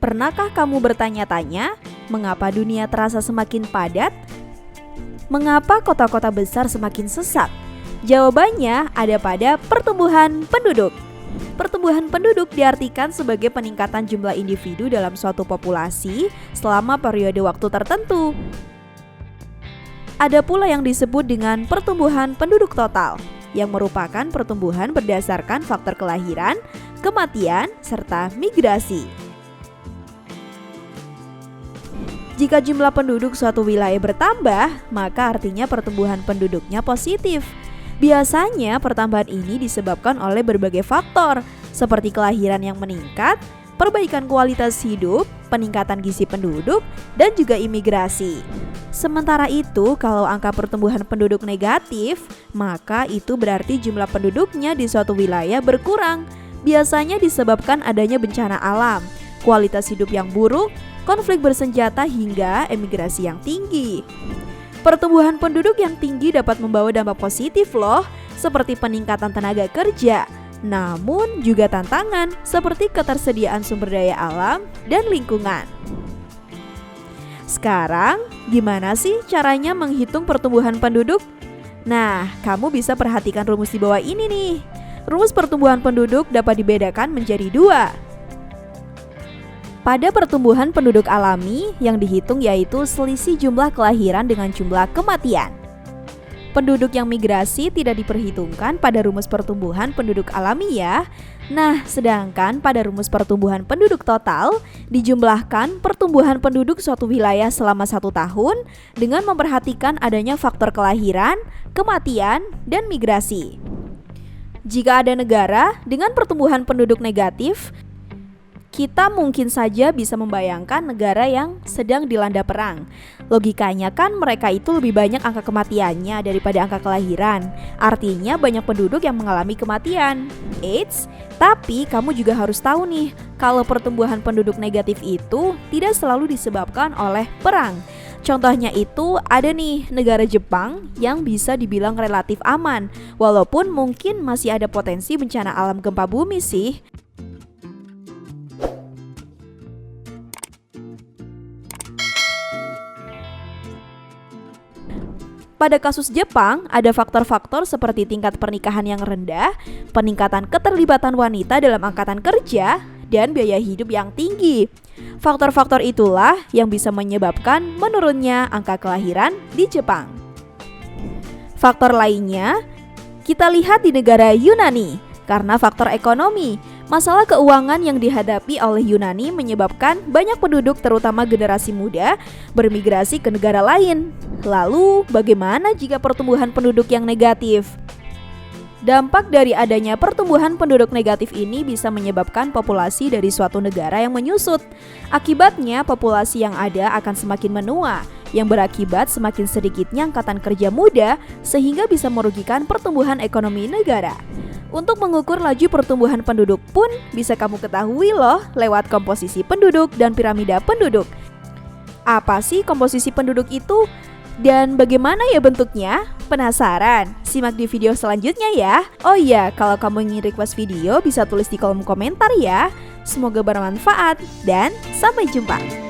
Pernahkah kamu bertanya-tanya, mengapa dunia terasa semakin padat? Mengapa kota-kota besar semakin sesak? Jawabannya ada pada pertumbuhan penduduk. Pertumbuhan penduduk diartikan sebagai peningkatan jumlah individu dalam suatu populasi selama periode waktu tertentu. Ada pula yang disebut dengan pertumbuhan penduduk total, yang merupakan pertumbuhan berdasarkan faktor kelahiran, kematian, serta migrasi. Jika jumlah penduduk suatu wilayah bertambah, maka artinya pertumbuhan penduduknya positif. Biasanya pertambahan ini disebabkan oleh berbagai faktor, seperti kelahiran yang meningkat, perbaikan kualitas hidup, peningkatan gizi penduduk, dan juga imigrasi. Sementara itu, kalau angka pertumbuhan penduduk negatif, maka itu berarti jumlah penduduknya di suatu wilayah berkurang. Biasanya disebabkan adanya bencana alam, kualitas hidup yang buruk, konflik bersenjata hingga emigrasi yang tinggi. Pertumbuhan penduduk yang tinggi dapat membawa dampak positif loh, seperti peningkatan tenaga kerja. Namun juga tantangan seperti ketersediaan sumber daya alam dan lingkungan. Sekarang, gimana sih caranya menghitung pertumbuhan penduduk? Nah, kamu bisa perhatikan rumus di bawah ini nih. Rumus pertumbuhan penduduk dapat dibedakan menjadi dua. Pada pertumbuhan penduduk alami, yang dihitung yaitu selisih jumlah kelahiran dengan jumlah kematian. Penduduk yang migrasi tidak diperhitungkan pada rumus pertumbuhan penduduk alami ya. Nah, sedangkan pada rumus pertumbuhan penduduk total, dijumlahkan pertumbuhan penduduk suatu wilayah selama 1 tahun dengan memperhatikan adanya faktor kelahiran, kematian, dan migrasi. Jika ada negara dengan pertumbuhan penduduk negatif, kita mungkin saja bisa membayangkan negara yang sedang dilanda perang. Logikanya kan mereka itu lebih banyak angka kematiannya daripada angka kelahiran. Artinya banyak penduduk yang mengalami kematian. Eits, tapi kamu juga harus tahu nih, kalau pertumbuhan penduduk negatif itu tidak selalu disebabkan oleh perang. Contohnya itu ada nih negara Jepang yang bisa dibilang relatif aman, walaupun mungkin masih ada potensi bencana alam gempa bumi sih. Pada kasus Jepang, ada faktor-faktor seperti tingkat pernikahan yang rendah, peningkatan keterlibatan wanita dalam angkatan kerja, dan biaya hidup yang tinggi. Faktor-faktor itulah yang bisa menyebabkan menurunnya angka kelahiran di Jepang. Faktor lainnya, kita lihat di negara Yunani, karena faktor ekonomi. Masalah keuangan yang dihadapi oleh Yunani menyebabkan banyak penduduk, terutama generasi muda, bermigrasi ke negara lain. Lalu, bagaimana jika pertumbuhan penduduk yang negatif? Dampak dari adanya pertumbuhan penduduk negatif ini bisa menyebabkan populasi dari suatu negara yang menyusut. Akibatnya, populasi yang ada akan semakin menua, yang berakibat semakin sedikitnya angkatan kerja muda, sehingga bisa merugikan pertumbuhan ekonomi negara. Untuk mengukur laju pertumbuhan penduduk pun bisa kamu ketahui loh lewat komposisi penduduk dan piramida penduduk. Apa sih komposisi penduduk itu? Dan bagaimana ya bentuknya? Penasaran? Simak di video selanjutnya ya. Oh iya, kalau kamu ingin request video bisa tulis di kolom komentar ya. Semoga bermanfaat dan sampai jumpa.